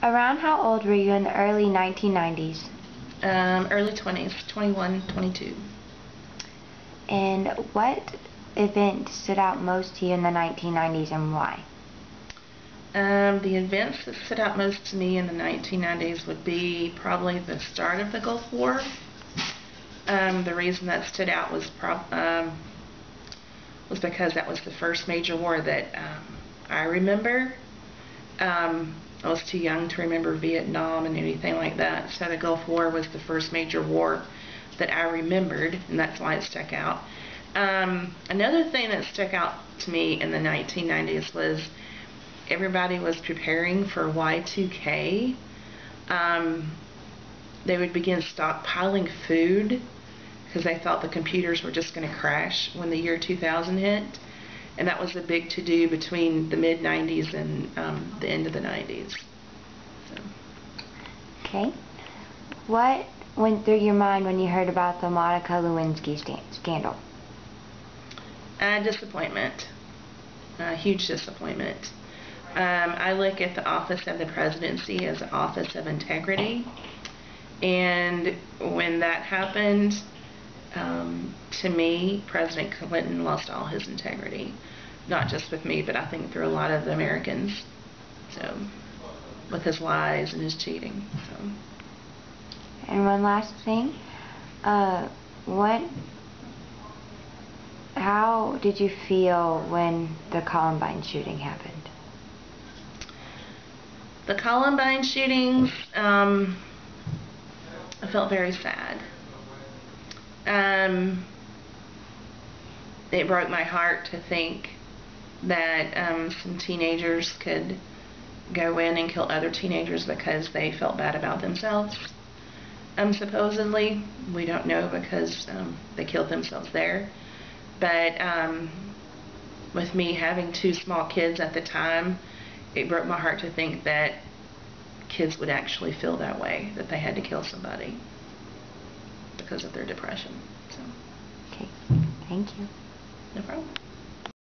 Around how old were you in the early 1990s? Early 20s, 21, 22. And what event stood out most to you in the 1990s and why? The events that stood out most to me in the 1990s would be probably the start of the Gulf War. The reason that stood out was because that was the first major war that I remember. I was too young to remember Vietnam and anything like that, so the Gulf War was the first major war that I remembered, and that's why it stuck out. Another thing that stuck out to me in the 1990s was everybody was preparing for Y2K. They would begin stockpiling food because they thought the computers were just going to crash when the year 2000 hit. And that was a big to-do between the mid-90s and the end of the 90s. So. Okay. What went through your mind when you heard about the Monica Lewinsky scandal? Disappointment. Huge disappointment. I look at the office of the presidency as an office of integrity. And when that happened, to me, President Clinton lost all his integrity. Not just with me, but I think through a lot of the Americans. So, with his lies and his cheating. So. And one last thing, how did you feel when the Columbine shooting happened? The Columbine shootings, I felt very sad. It broke my heart to think that some teenagers could go in and kill other teenagers because they felt bad about themselves. Supposedly, we don't know because they killed themselves there. But with me having two small kids at the time, it broke my heart to think that kids would actually feel that way, that they had to kill somebody because of their depression. So. Okay, thank you. No problem.